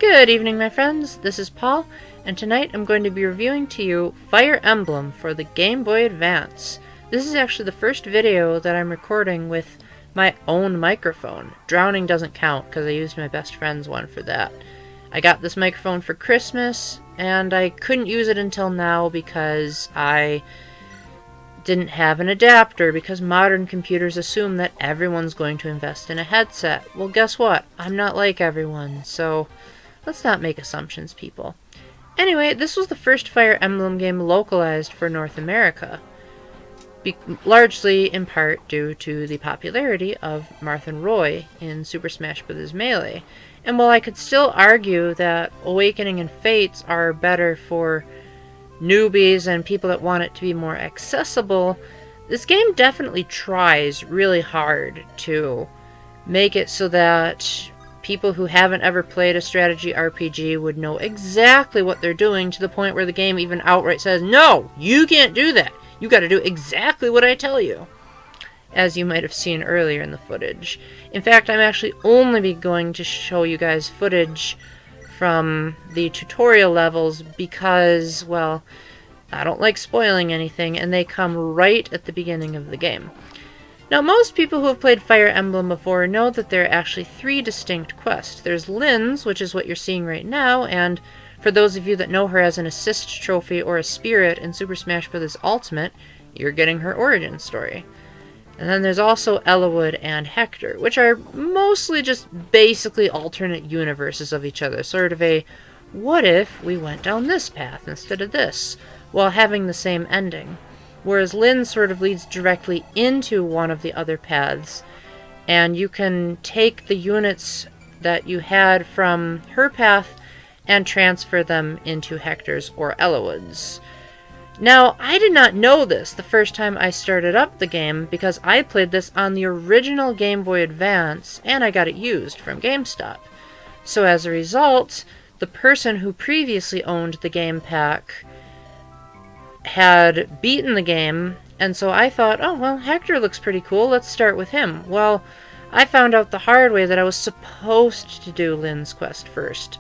Good evening, my friends. This is Paul, and tonight I'm going to be reviewing to you Fire Emblem for the Game Boy Advance. This is actually the first video that I'm recording with my own microphone. Drowning doesn't count because I used my best friend's one for that. I got this microphone for Christmas, and I couldn't use it until now because I didn't have an adapter, because modern computers assume that everyone's going to invest in a headset. Well, guess what? I'm not like everyone, so let's not make assumptions, people. Anyway, this was the first Fire Emblem game localized for North America, largely in part due to the popularity of Marth and Roy in Super Smash Bros. Melee. And while I could still argue that Awakening and Fates are better for newbies and people that want it to be more accessible, this game definitely tries really hard to make it so that people who haven't ever played a strategy RPG would know exactly what they're doing, to the point where the game even outright says, no, you can't do that. You got to do exactly what I tell you, as you might have seen earlier in the footage. In fact, I'm actually only going to show you guys footage from the tutorial levels because, well, I don't like spoiling anything, and they come right at the beginning of the game. Now, most people who have played Fire Emblem before know that there are actually three distinct quests. There's Lynn's, which is what you're seeing right now, and for those of you that know her as an assist trophy or a spirit in Super Smash Bros. Ultimate, you're getting her origin story. And then there's also Ellawood and Hector, which are mostly just basically alternate universes of each other. Sort of a, what if we went down this path instead of this, while having the same ending. Whereas Lynn sort of leads directly into one of the other paths, and you can take the units that you had from her path and transfer them into Hector's or Ellawood's. Now, I did not know this the first time I started up the game, because I played this on the original Game Boy Advance, and I got it used from GameStop. So as a result, the person who previously owned the game pack had beaten the game, and so I thought, oh, well, Hector looks pretty cool, let's start with him. Well, I found out the hard way that I was supposed to do Lynn's quest first.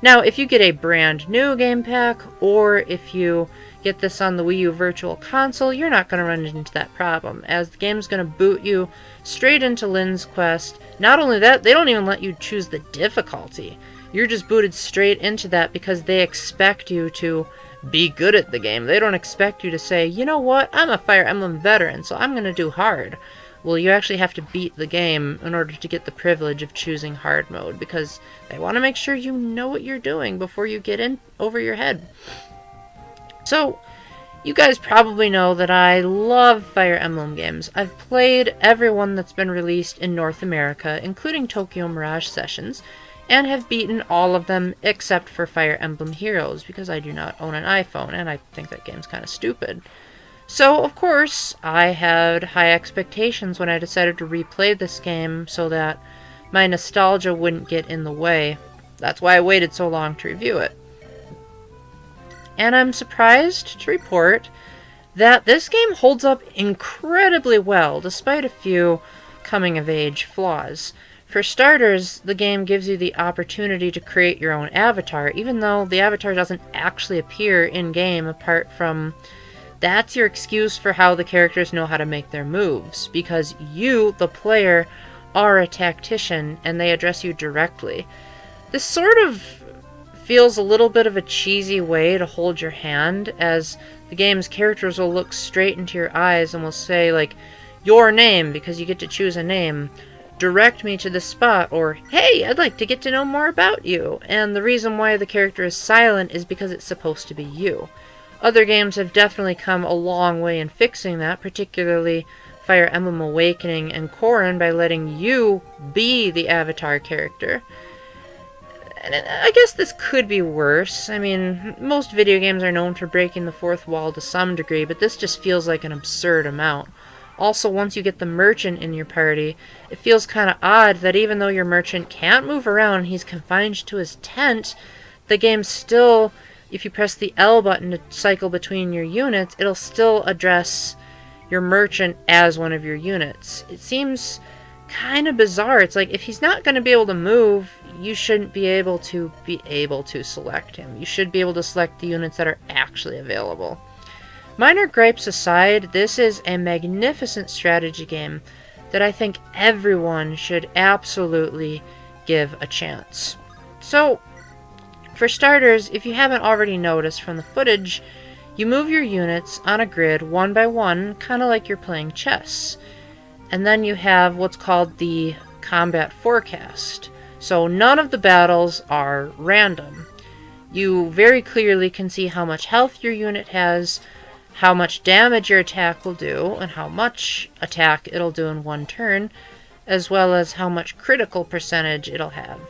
Now, if you get a brand new game pack, or if you get this on the Wii U Virtual Console, you're not going to run into that problem, as the game's going to boot you straight into Lynn's quest. Not only that, they don't even let you choose the difficulty. You're just booted straight into that because they expect you to be good at the game. They don't expect you to say, you know what, I'm a Fire Emblem veteran, so I'm going to do hard. Well, you actually have to beat the game in order to get the privilege of choosing hard mode, because they want to make sure you know what you're doing before you get in over your head. So, you guys probably know that I love Fire Emblem games. I've played every one that's been released in North America, including Tokyo Mirage Sessions, and have beaten all of them except for Fire Emblem Heroes, because I do not own an iPhone, and I think that game's kind of stupid. So, of course, I had high expectations when I decided to replay this game so that my nostalgia wouldn't get in the way. That's why I waited so long to review it. And I'm surprised to report that this game holds up incredibly well, despite a few coming-of-age flaws. For starters, the game gives you the opportunity to create your own avatar, even though the avatar doesn't actually appear in-game, apart from that's your excuse for how the characters know how to make their moves, because you, the player, are a tactician, and they address you directly. This sort of feels a little bit of a cheesy way to hold your hand, as the game's characters will look straight into your eyes and will say, like, your name, because you get to choose a name, direct me to this spot, or, hey, I'd like to get to know more about you. And the reason why the character is silent is because it's supposed to be you. Other games have definitely come a long way in fixing that, particularly Fire Emblem Awakening and Corrin, by letting you be the avatar character. And I guess this could be worse. I mean, most video games are known for breaking the fourth wall to some degree, but this just feels like an absurd amount. Also, once you get the merchant in your party, it feels kind of odd that even though your merchant can't move around, he's confined to his tent, the game still, if you press the L button to cycle between your units, it'll still address your merchant as one of your units. It seems kind of bizarre. It's like, if he's not going to be able to move, you shouldn't be able to select him. You should be able to select the units that are actually available. Minor gripes aside, this is a magnificent strategy game that I think everyone should absolutely give a chance. So, for starters, if you haven't already noticed from the footage, you move your units on a grid one by one, kind of like you're playing chess. And then you have what's called the combat forecast. So none of the battles are random. You very clearly can see how much health your unit has, how much damage your attack will do, and how much attack it'll do in one turn, as well as how much critical percentage it'll have,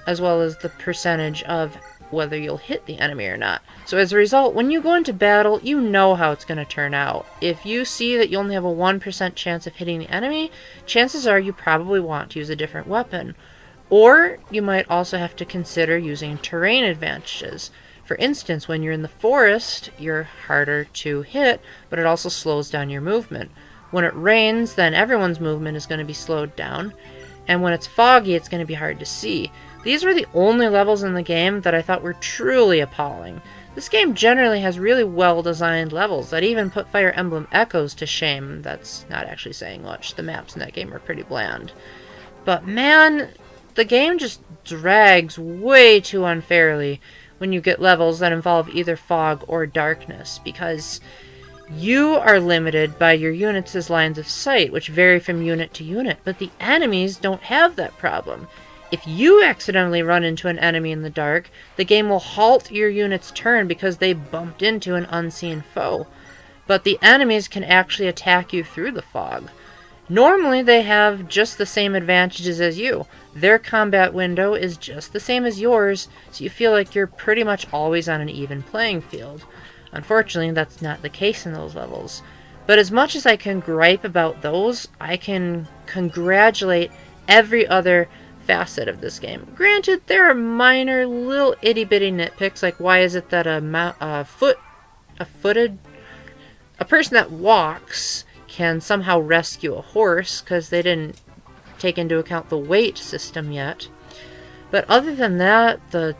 as well as the percentage of whether you'll hit the enemy or not. So as a result, when you go into battle, you know how it's going to turn out. If you see that you only have a 1% chance of hitting the enemy, chances are you probably want to use a different weapon. Or you might also have to consider using terrain advantages. For instance, when you're in the forest, you're harder to hit, but it also slows down your movement. When it rains, then everyone's movement is going to be slowed down. And when it's foggy, it's going to be hard to see. These were the only levels in the game that I thought were truly appalling. This game generally has really well-designed levels that even put Fire Emblem Echoes to shame. That's not actually saying much. The maps in that game are pretty bland. But man, the game just drags way too unfairly when you get levels that involve either fog or darkness, because you are limited by your units' lines of sight, which vary from unit to unit, but the enemies don't have that problem. If you accidentally run into an enemy in the dark, the game will halt your unit's turn because they bumped into an unseen foe. But the enemies can actually attack you through the fog. Normally, they have just the same advantages as you. Their combat window is just the same as yours, so you feel like you're pretty much always on an even playing field. Unfortunately, that's not the case in those levels. But as much as I can gripe about those, I can congratulate every other facet of this game. Granted, there are minor little itty-bitty nitpicks, like why is it that a person that walks can somehow rescue a horse, because they didn't take into account the weight system yet. But other than that, the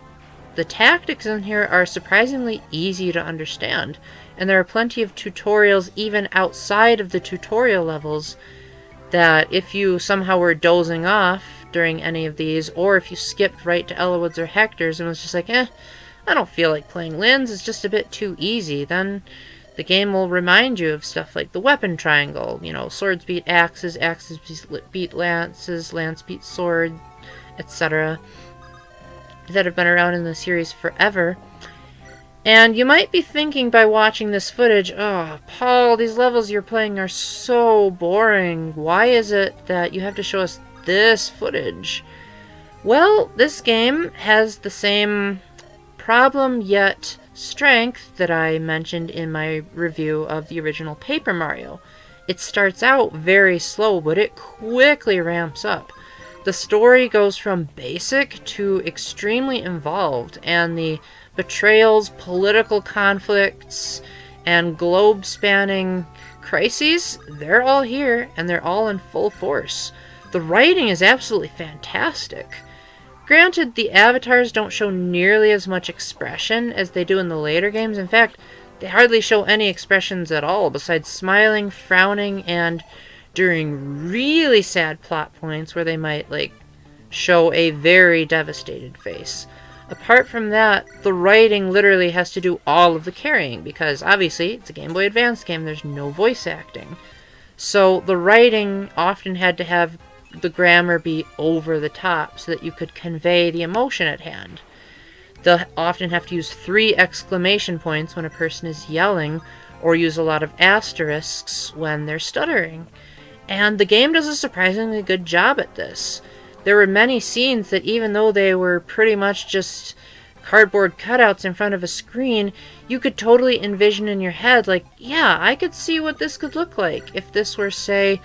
tactics in here are surprisingly easy to understand, and there are plenty of tutorials even outside of the tutorial levels that if you somehow were dozing off during any of these, or if you skipped right to Ellawood's or Hector's and was just like, I don't feel like playing Lynn's, it's just a bit too easy, then the game will remind you of stuff like the weapon triangle, swords beat axes, axes beat lances, lance beat sword, etc., that have been around in the series forever. And you might be thinking by watching this footage, oh, Paul, these levels you're playing are so boring. Why is it that you have to show us this footage? Well, this game has the same problem yet strength that I mentioned in my review of the original Paper Mario. It starts out very slow, but it quickly ramps up. The story goes from basic to extremely involved, and the betrayals, political conflicts, and globe-spanning crises, they're all here, and they're all in full force. The writing is absolutely fantastic. Granted, the avatars don't show nearly as much expression as they do in the later games. In fact, they hardly show any expressions at all, besides smiling, frowning, and during really sad plot points where they might, show a very devastated face. Apart from that, the writing literally has to do all of the carrying, because obviously it's a Game Boy Advance game, there's no voice acting. So the writing often had to have the grammar be over the top so that you could convey the emotion at hand. They'll often have to use 3 exclamation points when a person is yelling, or use a lot of asterisks when they're stuttering. And the game does a surprisingly good job at this. There were many scenes that, even though they were pretty much just cardboard cutouts in front of a screen, you could totally envision in your head, yeah, I could see what this could look like if this were, say,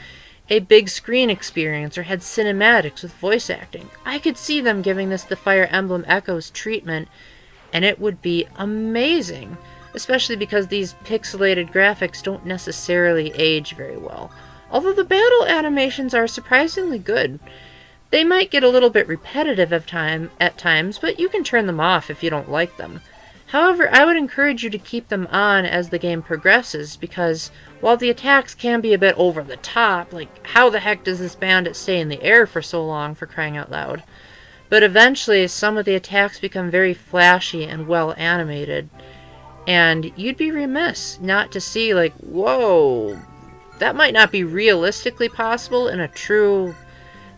a big screen experience or had cinematics with voice acting. I could see them giving this the Fire Emblem Echoes treatment, and it would be amazing, especially because these pixelated graphics don't necessarily age very well. Although the battle animations are surprisingly good. They might get a little bit repetitive at times, but you can turn them off if you don't like them. However, I would encourage you to keep them on as the game progresses, because while the attacks can be a bit over the top, like how the heck does this bandit stay in the air for so long, for crying out loud? But eventually some of the attacks become very flashy and well animated, and you'd be remiss not to see like, whoa, that might not be realistically possible in a true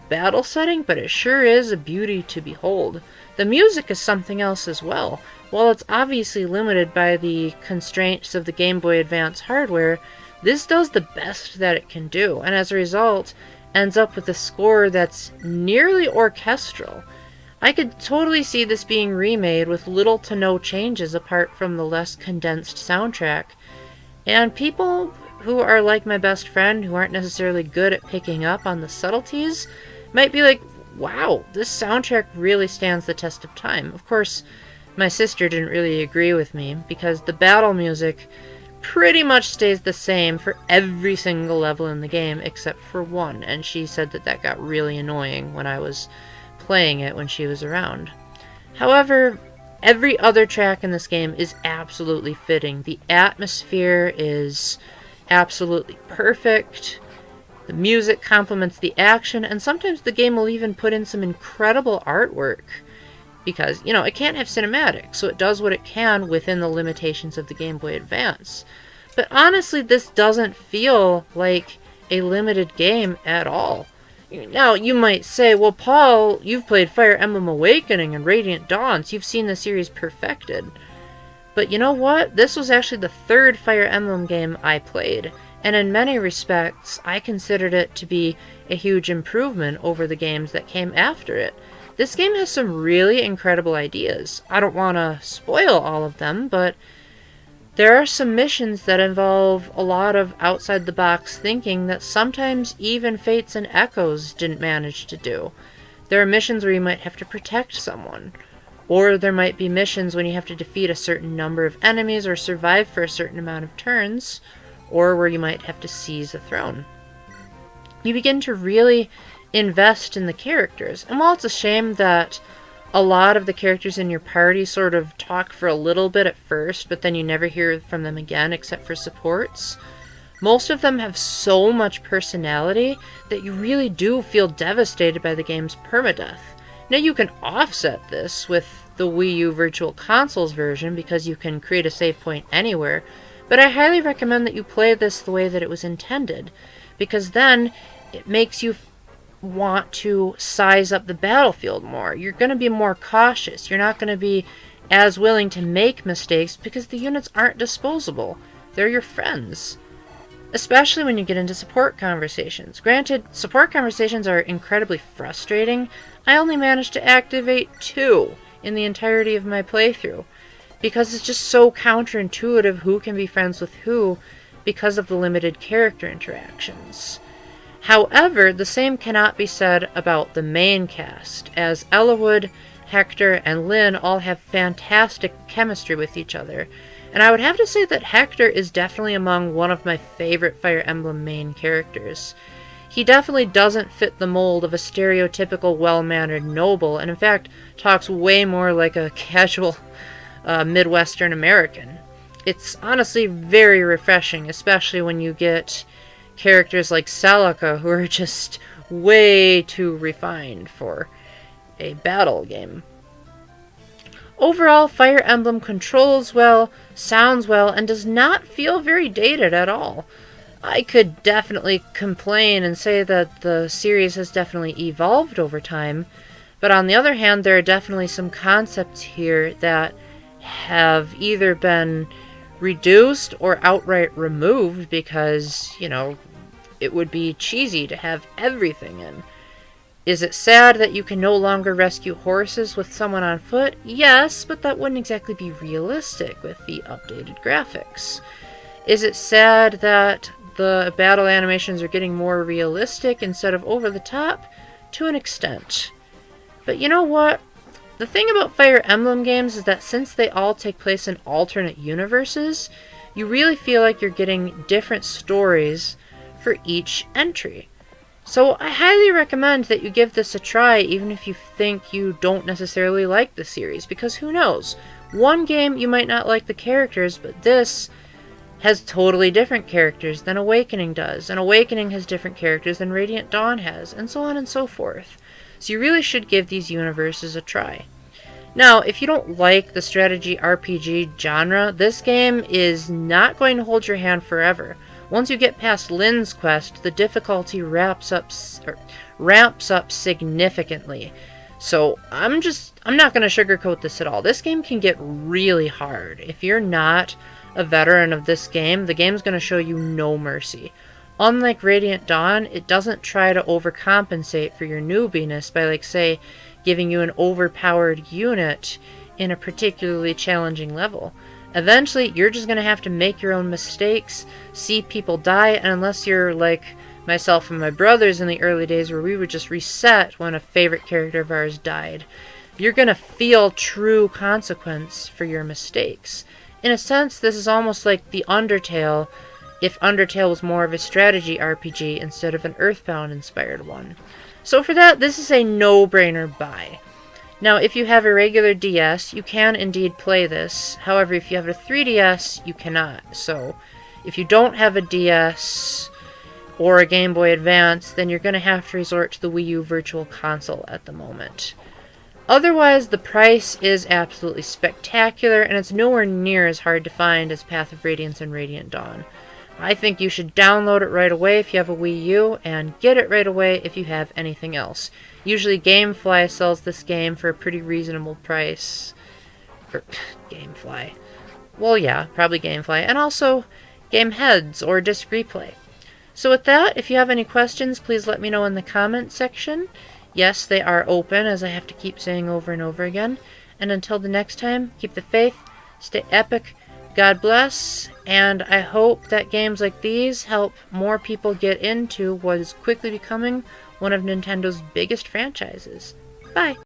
battle setting, but it sure is a beauty to behold. The music is something else as well. While it's obviously limited by the constraints of the Game Boy Advance hardware, this does the best that it can do, and as a result, ends up with a score that's nearly orchestral. I could totally see this being remade with little to no changes apart from the less condensed soundtrack. And people who are like my best friend, who aren't necessarily good at picking up on the subtleties, might be like, wow, this soundtrack really stands the test of time. Of course, my sister didn't really agree with me, because the battle music pretty much stays the same for every single level in the game except for one, and she said that that got really annoying when I was playing it when she was around. However, every other track in this game is absolutely fitting. The atmosphere is absolutely perfect. The music complements the action, and sometimes the game will even put in some incredible artwork. Because, you know, it can't have cinematics, so it does what it can within the limitations of the Game Boy Advance. But honestly, this doesn't feel like a limited game at all. Now, you might say, well, Paul, you've played Fire Emblem Awakening and Radiant Dawn, so you've seen the series perfected. But you know what? This was actually the third Fire Emblem game I played, and in many respects, I considered it to be a huge improvement over the games that came after it. This game has some really incredible ideas. I don't want to spoil all of them, but there are some missions that involve a lot of outside-the-box thinking that sometimes even Fates and Echoes didn't manage to do. There are missions where you might have to protect someone, or there might be missions when you have to defeat a certain number of enemies or survive for a certain amount of turns, or where you might have to seize a throne. You begin to really invest in the characters, and while it's a shame that a lot of the characters in your party sort of talk for a little bit at first, but then you never hear from them again except for supports, most of them have so much personality that you really do feel devastated by the game's permadeath. Now you can offset this with the Wii U Virtual Console's version because you can create a save point anywhere, but I highly recommend that you play this the way that it was intended, because then it makes you want to size up the battlefield more. You're going to be more cautious. You're not going to be as willing to make mistakes because the units aren't disposable. They're your friends. Especially when you get into support conversations. Granted, support conversations are incredibly frustrating. I only managed to activate 2 in the entirety of my playthrough, because it's just so counterintuitive who can be friends with who because of the limited character interactions. However, the same cannot be said about the main cast, as Ellawood, Hector, and Lynn all have fantastic chemistry with each other, and I would have to say that Hector is definitely among one of my favorite Fire Emblem main characters. He definitely doesn't fit the mold of a stereotypical well-mannered noble, and in fact talks way more like a casual Midwestern American. It's honestly very refreshing, especially when you get characters like Celica, who are just way too refined for a battle game. Overall, Fire Emblem controls well, sounds well, and does not feel very dated at all. I could definitely complain and say that the series has definitely evolved over time, but on the other hand, there are definitely some concepts here that have either been reduced or outright removed because, you know, it would be cheesy to have everything in. Is it sad that you can no longer rescue horses with someone on foot? Yes, but that wouldn't exactly be realistic with the updated graphics. Is it sad that the battle animations are getting more realistic instead of over the top? To an extent. But you know what? The thing about Fire Emblem games is that since they all take place in alternate universes, you really feel like you're getting different stories for each entry. So I highly recommend that you give this a try, even if you think you don't necessarily like the series, because who knows? One game you might not like the characters, but this has totally different characters than Awakening does, and Awakening has different characters than Radiant Dawn has, and so on and so forth. So you really should give these universes a try. Now, if you don't like the strategy RPG genre, this game is not going to hold your hand forever. Once you get past Lynn's Quest, the difficulty ramps up significantly. So I'm not going to sugarcoat this at all. This game can get really hard. If you're not a veteran of this game, the game's going to show you no mercy. Unlike Radiant Dawn, it doesn't try to overcompensate for your newbiness by, like, say, giving you an overpowered unit in a particularly challenging level. Eventually, you're just going to have to make your own mistakes, see people die, and unless you're like myself and my brothers in the early days where we would just reset when a favorite character of ours died, you're going to feel true consequence for your mistakes. In a sense, this is almost like the Undertale, if Undertale was more of a strategy RPG instead of an Earthbound-inspired one. So for that, this is a no-brainer buy. Now, if you have a regular DS, you can indeed play this. However, if you have a 3DS, you cannot. So, if you don't have a DS or a Game Boy Advance, then you're going to have to resort to the Wii U Virtual Console at the moment. Otherwise, the price is absolutely spectacular, and it's nowhere near as hard to find as Path of Radiance and Radiant Dawn. I think you should download it right away if you have a Wii U, and get it right away if you have anything else. Usually GameFly sells this game for a pretty reasonable price. GameFly. Well, yeah, probably GameFly. And also GameHeads or Disc Replay. So with that, if you have any questions, please let me know in the comment section. Yes, they are open, as I have to keep saying over and over again. And until the next time, keep the faith, stay epic, God bless, and I hope that games like these help more people get into what is quickly becoming one of Nintendo's biggest franchises. Bye!